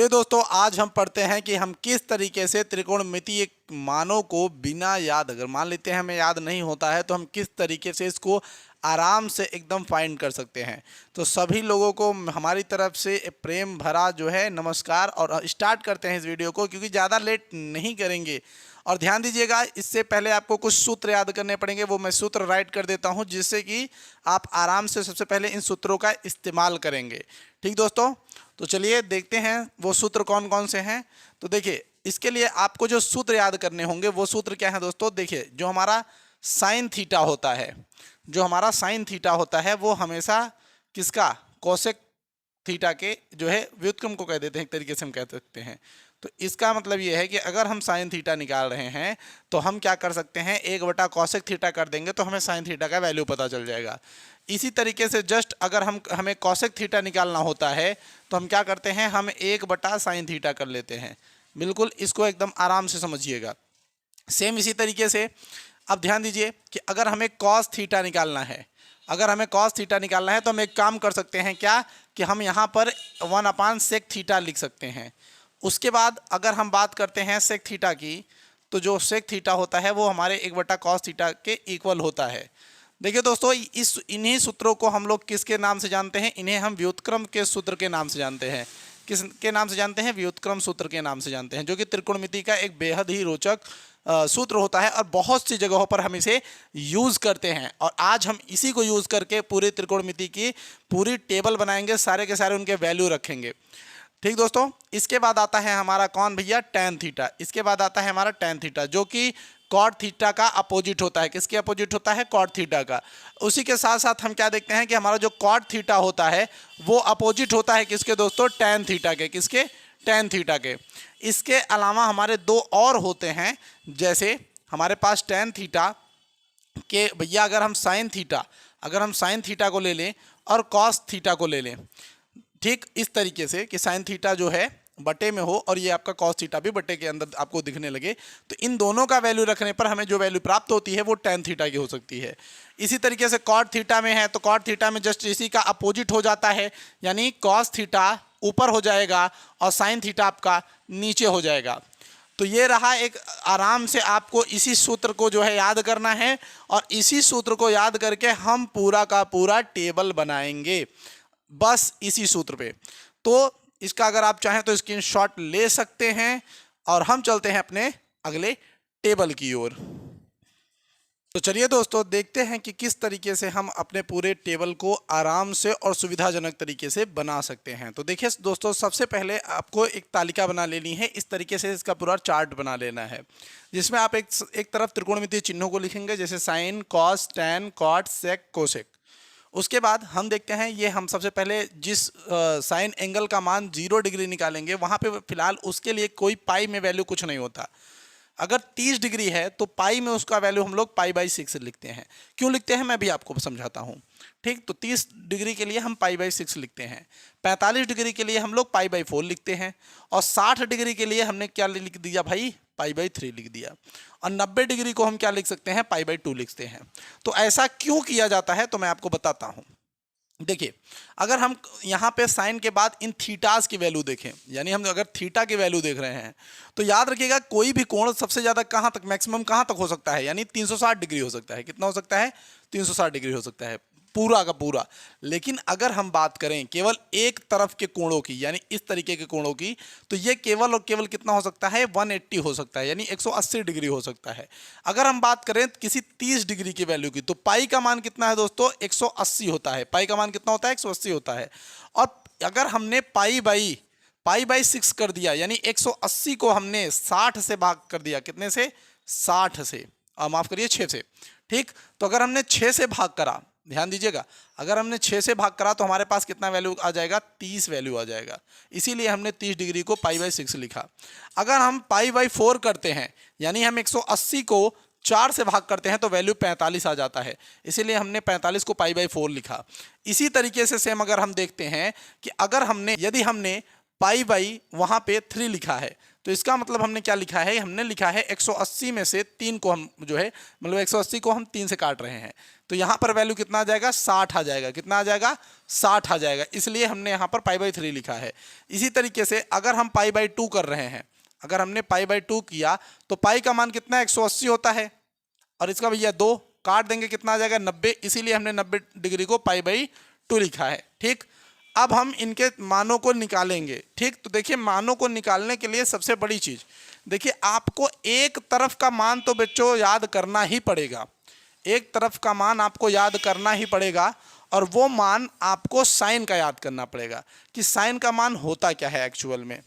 चलिए दोस्तों, आज हम पढ़ते हैं कि हम किस तरीके से त्रिकोणमितीय मानों को बिना याद, अगर मान लेते हैं हमें याद नहीं होता है, तो हम किस तरीके से इसको आराम से एकदम फाइंड कर सकते हैं। तो सभी लोगों को हमारी तरफ से प्रेम भरा जो है नमस्कार, और स्टार्ट करते हैं इस वीडियो को, क्योंकि ज़्यादा लेट नहीं करेंगे। और ध्यान दीजिएगा, इससे पहले आपको कुछ सूत्र याद करने पड़ेंगे, वो मैं सूत्र राइट कर देता हूँ, जिससे कि आप आराम से सबसे पहले इन सूत्रों का इस्तेमाल करेंगे। ठीक दोस्तों, तो चलिए देखते हैं वो सूत्र कौन कौन से हैं। तो देखिए, इसके लिए आपको जो सूत्र याद करने होंगे वो सूत्र क्या है दोस्तों। देखिए, जो हमारा साइन थीटा होता है, जो हमारा साइन थीटा होता है वो हमेशा किसका, कोसेक थीटा के जो है व्युत्क्रम को कह देते हैं, एक तरीके से हम कह सकते हैं। तो इसका मतलब ये है कि अगर हम साइन थीटा निकाल रहे हैं तो हम क्या कर सकते हैं, 1 बटा कोसेक थीटा कर देंगे तो हमें साइन थीटा का वैल्यू पता चल जाएगा। इसी तरीके से जस्ट अगर हमें कोसेक थीटा निकालना होता है तो हम क्या करते हैं, हम 1 बटा साइन थीटा कर लेते हैं। बिल्कुल, इसको एकदम आराम से समझिएगा। सेम इसी तरीके से अब ध्यान दीजिए कि अगर हमें कॉस थीटा निकालना है, अगर हमें कॉस थीटा निकालना है तो हम एक काम कर सकते हैं, क्या कि हम यहाँ पर 1/सेक थीटा लिख सकते हैं। उसके बाद अगर हम बात करते हैं सेक थीटा की, तो जो सेक थीटा होता है वो हमारे 1 बटा कॉस थीटा के इक्वल होता है। देखिए दोस्तों, इन्हीं सूत्रों को हम लोग किसके नाम से जानते हैं, इन्हें हम व्युत्क्रम के सूत्र के नाम से जानते हैं। किसके नाम से जानते हैं, व्युत्क्रम सूत्र के नाम से जानते हैं, जो कि त्रिकोणमिति का एक बेहद ही रोचक सूत्र होता है और बहुत सी जगहों पर हम इसे यूज़ करते हैं। और आज हम इसी को यूज़ करके पूरी त्रिकोणमिति की पूरी टेबल बनाएंगे, सारे के सारे उनके वैल्यू रखेंगे। ठीक दोस्तों, इसके बाद आता है हमारा कौन भैया, टैन थीटा। इसके बाद आता है हमारा टैन थीटा, जो कि कॉट थीटा का अपोजिट होता है। किसके अपोजिट होता है, कॉट थीटा का। उसी के साथ साथ हम क्या देखते हैं कि हमारा जो कॉट थीटा होता है वो अपोजिट होता है किसके दोस्तों, टैन थीटा के। किसके, टैन थीटा के। इसके अलावा हमारे दो और होते हैं, जैसे हमारे पास टैन थीटा के भैया अगर हम साइन थीटा को ले लें और कॉस थीटा को ले लें, ठीक इस तरीके से कि साइन थीटा जो है बटे में हो और ये आपका कॉस थीटा भी बटे के अंदर आपको दिखने लगे, तो इन दोनों का वैल्यू रखने पर हमें जो वैल्यू प्राप्त होती है वो टैन थीटा की हो सकती है। इसी तरीके से कॉट थीटा में है तो कॉट थीटा में जस्ट इसी का अपोजिट हो जाता है, यानी कॉस थीटा ऊपर हो जाएगा और साइन थीटा आपका नीचे हो जाएगा। तो ये रहा एक, आराम से आपको इसी सूत्र को जो है याद करना है और इसी सूत्र को याद करके हम पूरा का पूरा टेबल बनाएंगे, बस इसी सूत्र पे। तो इसका अगर आप चाहें तो स्क्रीनशॉट ले सकते हैं और हम चलते हैं अपने अगले टेबल की ओर। तो चलिए दोस्तों, देखते हैं कि किस तरीके से हम अपने पूरे टेबल को आराम से और सुविधाजनक तरीके से बना सकते हैं। तो देखिए दोस्तों, सबसे पहले आपको एक तालिका बना लेनी है, इस तरीके से इसका पूरा चार्ट बना लेना है, जिसमें आप एक तरफ त्रिकोणमितीय चिन्हों को लिखेंगे, जैसे साइन, कॉस, टैन, कॉट, सेक, कोसेक। उसके बाद हम देखते हैं, ये हम सबसे पहले जिस साइन एंगल का मान 0 डिग्री निकालेंगे, वहाँ पे फिलहाल उसके लिए कोई पाई में वैल्यू कुछ नहीं होता। अगर 30 डिग्री है तो पाई में उसका वैल्यू हम लोग पाई/6 लिखते हैं। क्यों लिखते हैं मैं भी आपको समझाता हूँ। ठीक, तो 30 डिग्री के लिए हम पाई/6 लिखते हैं, 45 डिग्री के लिए हम लोग पाई/4 लिखते हैं, और 60 डिग्री के लिए हमने क्या लिख दिया भाई, पाई/3 लिख दिया, और 90 डिग्री को हम क्या लिख सकते हैं, पाई/2 लिखते हैं। तो ऐसा क्यों किया जाता है तो मैं आपको बताता हूँ। देखिए, अगर हम यहाँ पे साइन के बाद इन थीटास की वैल्यू देखें, यानी हम अगर थीटा की वैल्यू देख रहे हैं, तो याद रखिएगा कोई भी कोण सबसे ज़्यादा कहाँ तक, मैक्सिमम कहाँ तक हो सकता है, यानी 360 डिग्री हो सकता है। कितना हो सकता है, 360 डिग्री हो सकता है पूरा का पूरा। लेकिन अगर हम बात करें केवल एक तरफ के कोणों की, यानी इस तरीके के कोणों की, तो ये केवल और केवल कितना हो सकता है, 180 हो सकता है, यानी 180 डिग्री हो सकता है। अगर हम बात करें किसी 30 डिग्री की वैल्यू की, तो पाई का मान कितना है दोस्तों, 180 होता है। पाई का मान कितना होता है, 180 होता है। और अगर हमने पाई/6 कर दिया, यानी 180 को हमने 60 से भाग कर दिया, कितने से, 60 से, माफ करिए 6 से। ठीक, तो अगर हमने 6 से भाग करा, ध्यान दीजिएगा, अगर हमने 6 से भाग करा तो हमारे पास कितना वैल्यू आ जाएगा, 30 वैल्यू आ जाएगा। इसीलिए हमने 30 डिग्री को पाई/6 लिखा। अगर हम पाई/4 करते हैं, यानी हम 180 को 4 से भाग करते हैं, तो वैल्यू 45 आ जाता है, इसीलिए हमने 45 को पाई/4 लिखा। इसी तरीके से सेम अगर हम देखते हैं कि अगर यदि हमने पाई बाई वहाँ पे 3 लिखा है, तो इसका मतलब हमने क्या लिखा है, हमने लिखा है 180 में से 3 को हम जो है मतलब 180 को हम 3 से काट रहे हैं, तो यहाँ पर वैल्यू कितना आ जाएगा, 60 आ जाएगा। कितना आ जाएगा, 60 आ जाएगा, इसलिए हमने यहाँ पर पाई बाई 3 लिखा है। इसी तरीके से अगर हम पाई बाई 2 कर रहे हैं, अगर हमने पाई बाई 2 किया तो पाई का मान कितना 180 होता है, और इसका भैया 2 काट देंगे, कितना आ जाएगा 90, इसीलिए हमने 90 डिग्री को पाई बाई 2 लिखा है। ठीक, अब हम इनके मानों को निकालेंगे। ठीक, तो देखिए मानों को निकालने के लिए सबसे बड़ी चीज़ देखिए, आपको एक तरफ का मान तो बच्चों याद करना ही पड़ेगा, एक तरफ का मान आपको याद करना ही पड़ेगा, और वो मान आपको साइन का याद करना पड़ेगा कि साइन का मान होता क्या है एक्चुअल में।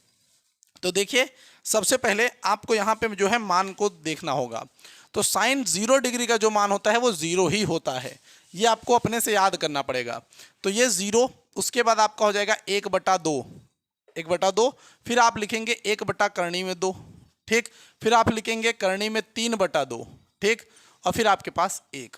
तो देखिए सबसे पहले आपको यहाँ पे जो है मान को देखना होगा, तो साइन 0 डिग्री का जो मान होता है वो 0 ही होता है, ये आपको अपने से याद करना पड़ेगा। तो ये 0, उसके बाद आपका हो जाएगा 1/2, 1/2, फिर आप लिखेंगे 1 करनी में 2, ठीक, फिर आप लिखेंगे करनी में 3/2, ठीक, और फिर आपके पास 1।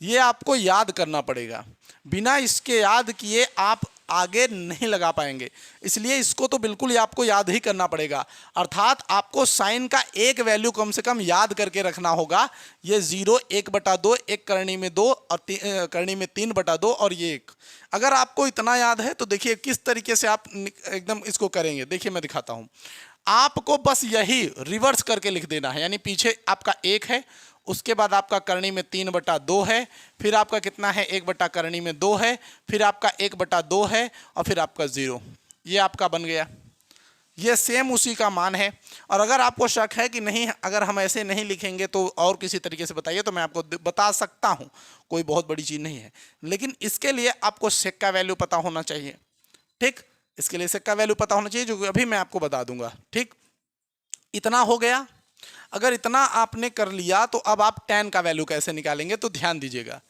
ये आपको याद करना पड़ेगा, बिना इसके याद किए आप आगे नहीं लगा पाएंगे, इसलिए इसको तो बिल्कुल ही आपको याद ही करना पड़ेगा। अर्थात आपको साइन का एक वैल्यू कम से कम याद करके रखना होगा, ये 0, 1/2, 1 करनी में 2 और करनी में 3/2 और ये 1। अगर आपको इतना याद है तो देखिए किस तरीके से आप एकदम इसको करेंगे। देखिए मैं दिखाता हूँ, आपको बस यही रिवर्स करके लिख देना है, यानी पीछे आपका 1 है, उसके बाद आपका करनी में 3/2 है, फिर आपका कितना है 1 करनी में 2 है, फिर आपका 1/2 है, और फिर आपका 0। ये आपका बन गया, ये सेम उसी का मान है। और अगर आपको शक है कि नहीं, अगर हम ऐसे नहीं लिखेंगे तो और किसी तरीके से बताइए, तो मैं आपको बता सकता हूँ, कोई बहुत बड़ी चीज़ नहीं है, लेकिन इसके लिए आपको सेक का वैल्यू पता होना चाहिए। ठीक, इसके लिए सेक का वैल्यू पता होना चाहिए, जो अभी मैं आपको बता दूंगा। ठीक, इतना हो गया। अगर इतना आपने कर लिया तो अब आप tan का वैल्यू कैसे निकालेंगे, तो ध्यान दीजिएगा,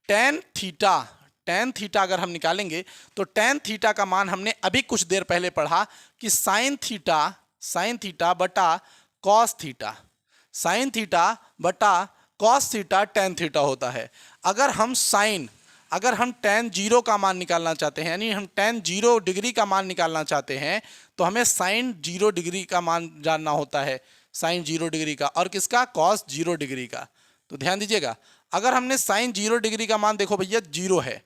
tan थीटा अगर हम निकालेंगे तो tan थीटा का मान हमने अभी कुछ देर पहले पढ़ा कि sin थीटा बटा cos थीटा, sin थीटा बटा cos थीटा tan थीटा होता है। अगर हम tan 0 का मान निकालना चाहते हैं, यानी हम tan 0 डिग्री का मान निकालना चाहते हैं, तो हमें sin 0 डिग्री का मान जानना होता है, sin 0 डिग्री का, और किसका, cos 0 डिग्री का। तो ध्यान दीजिएगा, अगर हमने sin 0 डिग्री का मान देखो भैया 0 है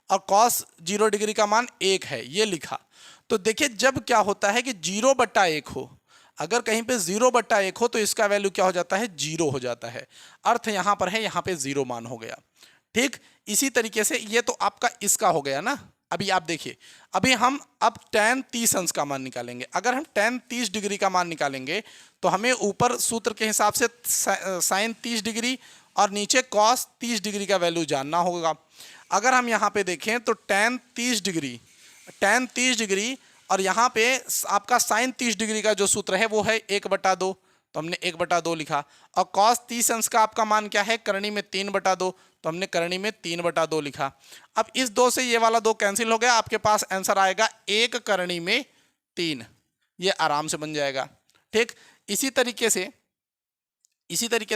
और cos 0 डिग्री का मान 1 है, ये लिखा, तो देखिए जब क्या होता है कि 0/1 हो, अगर कहीं पे 0/1 हो तो इसका वैल्यू क्या हो जाता है, 0 हो जाता है। अर्थ यहाँ पर है, यहाँ पे 0 मान हो गया। ठीक, इसी तरीके से ये तो आपका इसका हो गया ना। अभी आप देखिए, अभी हम अब tan 30 अंश का मान निकालेंगे। अगर हम tan 30 डिग्री का मान निकालेंगे तो हमें ऊपर सूत्र के हिसाब से sin 30 डिग्री और नीचे cos 30 डिग्री का वैल्यू जानना होगा। अगर हम यहाँ पे देखें तो tan 30 डिग्री और यहाँ पे आपका sin 30 डिग्री का जो सूत्र है वो है 1/2, तो हमने 1/2 लिखा, और cos 30 अंश का आपका मान क्या है, करनी में 3/2, तो हमने करनी में 3/2 लिखा। अब इस 2 से ये वाला 2 कैंसिल हो गया, आपके पास आंसर आएगा 1 करनी में 3, ये आराम से बन जाएगा। ठीक, इसी तरीके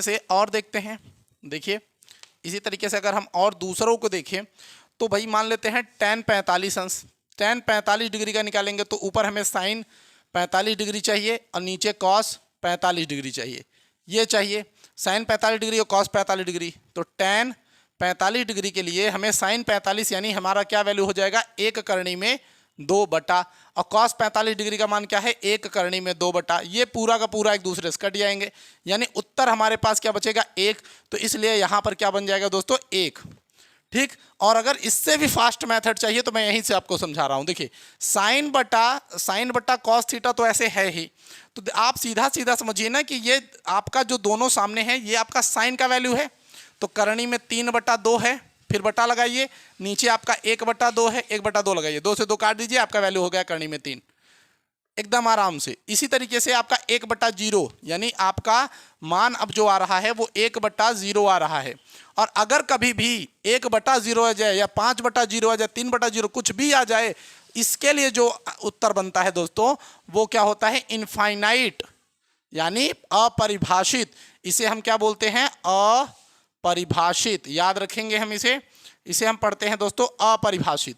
से और देखते हैं। देखिए इसी तरीके से अगर हम और दूसरों को देखें तो भाई मान लेते हैं tan 45 अंश, tan 45 डिग्री का निकालेंगे तो ऊपर हमें sin 45 डिग्री चाहिए और नीचे cos 45 डिग्री चाहिए, ये चाहिए sin 45 डिग्री और cos 45 डिग्री। तो tan 45 डिग्री के लिए हमें sin 45 यानी हमारा क्या वैल्यू हो जाएगा, 1 करनी में 2 बटा, और cos 45 डिग्री का मान क्या है, 1 करनी में 2 बटा। ये पूरा का पूरा एक दूसरे से कट जाएंगे, यानी उत्तर हमारे पास क्या बचेगा, 1। तो इसलिए यहाँ पर क्या बन जाएगा दोस्तों, 1। ठीक, और अगर इससे भी फास्ट मेथड चाहिए तो मैं यहीं से आपको समझा रहा हूँ। देखिए साइन बटा कॉस थीटा तो ऐसे है ही, तो आप सीधा सीधा समझिए ना कि ये आपका जो दोनों सामने है ये आपका साइन का वैल्यू है, तो करनी में 3/2 है, फिर बटा लगाइए, नीचे आपका 1/2 है, 1/2 लगाइए, 2 से 2 काट दीजिए, आपका वैल्यू हो गया करनी में 3, एकदम आराम से। इसी तरीके से आपका 1/0 यानी आपका मान अब जो आ रहा है वो 1/0 आ रहा है। और अगर कभी भी 1/0 आ जाए या 5/0 आ जाए, 3/0 कुछ भी आ जाए, इसके लिए जो उत्तर बनता है दोस्तों वो क्या होता है, इनफाइनाइट यानी अपरिभाषित। इसे हम क्या बोलते हैं, अपरिभाषित। याद रखेंगे हम इसे हम पढ़ते हैं दोस्तों अपरिभाषित।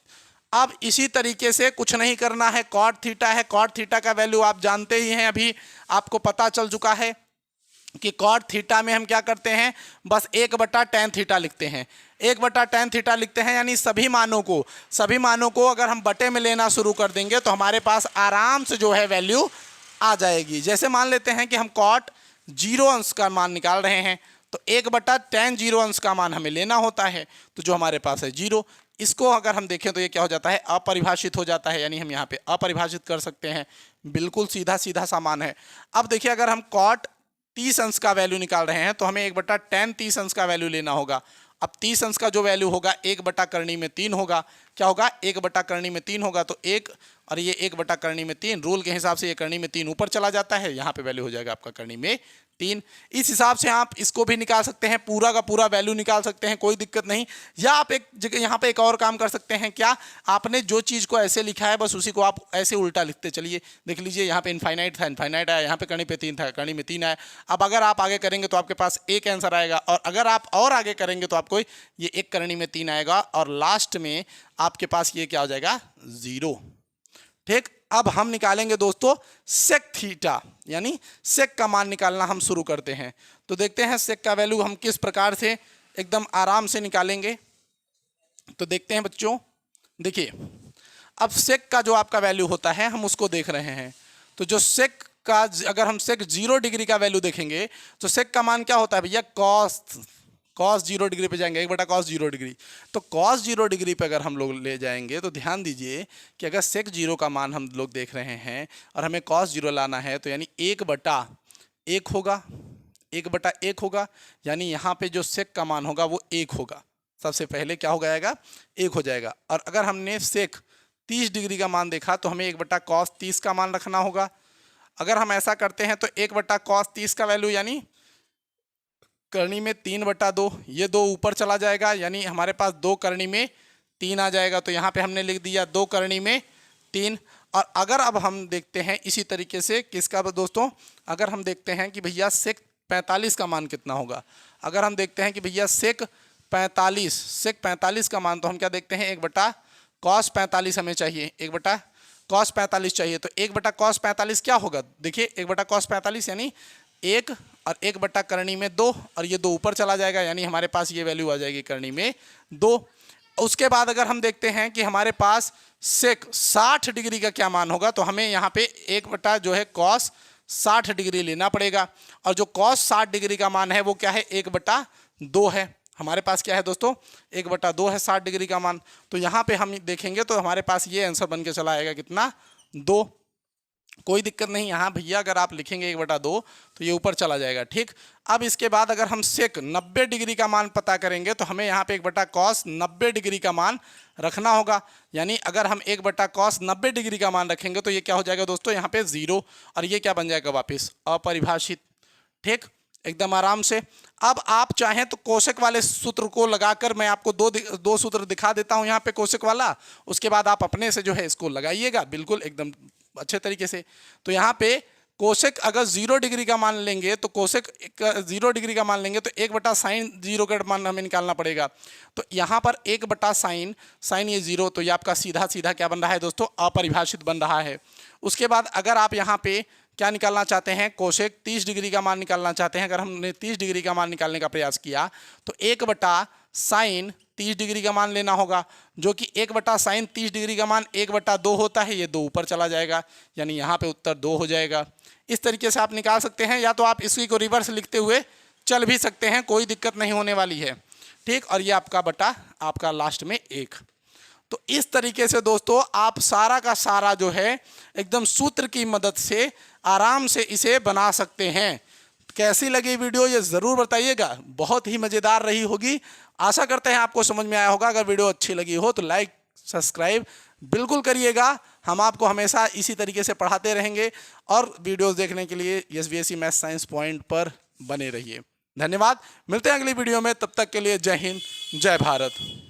अब इसी तरीके से कुछ नहीं करना है, कॉट थीटा है, कॉट थीटा का वैल्यू आप जानते ही हैं, अभी आपको पता चल चुका है कि कॉट थीटा में हम क्या करते हैं, बस 1/tan थीटा लिखते हैं, 1/tan थीटा लिखते हैं, यानी सभी मानों को अगर हम बटे में लेना शुरू कर देंगे तो हमारे पास आराम से जो है वैल्यू आ जाएगी। जैसे मान लेते हैं कि हम कॉट 0 अंश का मान निकाल रहे हैं, तो 1/tan 0 अंश का मान हमें लेना होता है, तो जो हमारे पास है 0, इसको अगर हम देखें तो ये क्या हो जाता है, अपरिभाषित हो जाता है, यानी हम यहाँ पे अपरिभाषित कर सकते हैं। बिल्कुल सीधा सीधा सा मान है। अब देखिए अगर हम कॉट 30 अंश का वैल्यू निकाल रहे हैं तो हमें 1/tan 30 अंश का वैल्यू लेना होगा। अब 30 अंश का जो वैल्यू होगा 1/3 होगा। क्या होगा, 1/3 होगा, तो 1 और ये 1/3 रूल के हिसाब से ये करनी में 3 ऊपर चला जाता है, यहाँ पे वैल्यू हो जाएगा आपका करनी में 3। इस हिसाब से आप इसको भी निकाल सकते हैं, पूरा का पूरा वैल्यू निकाल सकते हैं, कोई दिक्कत नहीं। या आप एक जगह यहाँ पे एक और काम कर सकते हैं, क्या, आपने जो चीज़ को ऐसे लिखा है बस उसी को आप ऐसे उल्टा लिखते चलिए। देख लीजिए यहाँ पे इनफाइनाइट था, इनफाइनाइट आया, यहाँ पे करनी पे 3 था, करनी में 3 आया। अब अगर आप आगे करेंगे तो आपके पास एक आंसर आएगा, और अगर आप और आगे करेंगे तो आपको ये एक करनी में 3 आएगा, और लास्ट में आपके पास ये क्या हो जाएगा, 0। ठीक, अब हम निकालेंगे दोस्तों सेक थीटा, यानी सेक का मान निकालना हम शुरू करते हैं। तो देखते हैं सेक का वैल्यू हम किस प्रकार से एकदम आराम से निकालेंगे। तो देखते हैं बच्चों, देखिए अब सेक का जो आपका वैल्यू होता है हम उसको देख रहे हैं। तो जो सेक का, अगर हम सेक 0 डिग्री का वैल्यू देखेंगे तो सेक का मान क्या होता है भैया, कॉस 0 डिग्री पे जाएंगे, 1/cos 0 डिग्री। तो cos 0 डिग्री पे अगर हम लोग ले जाएंगे तो ध्यान दीजिए कि अगर सेक 0 का मान हम लोग देख रहे हैं और हमें cos 0 लाना है, तो यानी 1/1 होगा, 1/1 होगा, यानी यहाँ पे जो सेक का मान होगा वो 1 होगा। सबसे पहले क्या हो जाएगा, 1 हो जाएगा। और अगर हमने सेक 30 डिग्री का मान देखा तो हमें 1/cos 30 का मान रखना होगा। अगर हम ऐसा करते हैं तो 1/cos 30 का वैल्यू यानी करनी में 3/2, ये 2 ऊपर चला जाएगा, यानी हमारे पास 2 करनी में 3 आ जाएगा। तो यहाँ पे हमने लिख दिया 2 करनी में 3। और अगर अब हम देखते हैं इसी तरीके से किसका दोस्तों, अगर हम देखते हैं कि भैया सेक 45 का मान कितना होगा। अगर हम देखते हैं कि भैया सेक 45 का मान, तो हम क्या देखते हैं, 1/cos 45 हमें चाहिए, 1/cos 45 चाहिए। तो 1/cos 45 क्या होगा, देखिए 1/cos 45 यानी 1 और 1 करनी में 2, और ये 2 ऊपर चला जाएगा, यानी हमारे पास ये वैल्यू आ जाएगी करनी में 2। उसके बाद अगर हम देखते हैं कि हमारे पास सेक 60 डिग्री का क्या मान होगा, तो हमें यहाँ पे 1 जो है cos 60 डिग्री लेना पड़ेगा। और जो cos 60 डिग्री का मान है वो क्या है, 1/2 है। हमारे पास क्या है दोस्तों, 1/2 है 60 डिग्री का मान। तो यहाँ पे हम देखेंगे तो हमारे पास ये आंसर बन के चला आएगा कितना, 2। कोई दिक्कत नहीं, यहाँ भैया अगर आप लिखेंगे 1/2 तो ये ऊपर चला जाएगा। ठीक, अब इसके बाद अगर हम सेक 90 डिग्री का मान पता करेंगे तो हमें यहाँ पे 1/cos 90 डिग्री का मान रखना होगा। यानी अगर हम 1/cos 90 डिग्री का मान रखेंगे तो ये क्या हो जाएगा दोस्तों, यहाँ पे 0, और ये क्या बन जाएगा वापस, अपरिभाषित। ठीक, एकदम आराम से। अब आप चाहें तो कोशक वाले सूत्र को लगाकर मैं आपको दो सूत्र दिखा देता हूं यहाँ पे कोशक वाला, उसके बाद आप अपने से जो है इसको लगाइएगा बिल्कुल एकदम अच्छे तरीके से। तो यहाँ पे कोशक अगर 0 डिग्री का मान लेंगे तो कोशक 0 डिग्री का मान लेंगे तो 1/sin 0 का मान हमें निकालना पड़ेगा। तो यहाँ पर 1/sin ये 0, तो ये आपका सीधा सीधा क्या बन रहा है दोस्तों, अपरिभाषित बन रहा है। उसके बाद अगर आप यहाँ पे क्या निकालना चाहते हैं, कोशेक 30 डिग्री का मान निकालना चाहते हैं, अगर हमने 30 डिग्री का मान निकालने का प्रयास किया तो 1/sin 30 डिग्री का मान लेना होगा, जो कि 1/sin 30 डिग्री का मान 1/2 होता है, ये 2 ऊपर चला जाएगा, यानी यहाँ पे उत्तर 2 हो जाएगा। इस तरीके से आप निकाल सकते हैं, या तो आप इसी को रिवर्स लिखते हुए चल भी सकते हैं, कोई दिक्कत नहीं होने वाली है। ठीक, और ये आपका बटा आपका लास्ट में 1। तो इस तरीके से दोस्तों आप सारा का सारा जो है एकदम सूत्र की मदद से आराम से इसे बना सकते हैं। कैसी लगी वीडियो ये ज़रूर बताइएगा, बहुत ही मज़ेदार रही होगी। आशा करते हैं आपको समझ में आया होगा। अगर वीडियो अच्छी लगी हो तो लाइक सब्सक्राइब बिल्कुल करिएगा। हम आपको हमेशा इसी तरीके से पढ़ाते रहेंगे, और वीडियोस देखने के लिए SBSE मैथ साइंस पॉइंट पर बने रहिए। धन्यवाद, मिलते हैं अगली वीडियो में, तब तक के लिए जय हिंद जय भारत।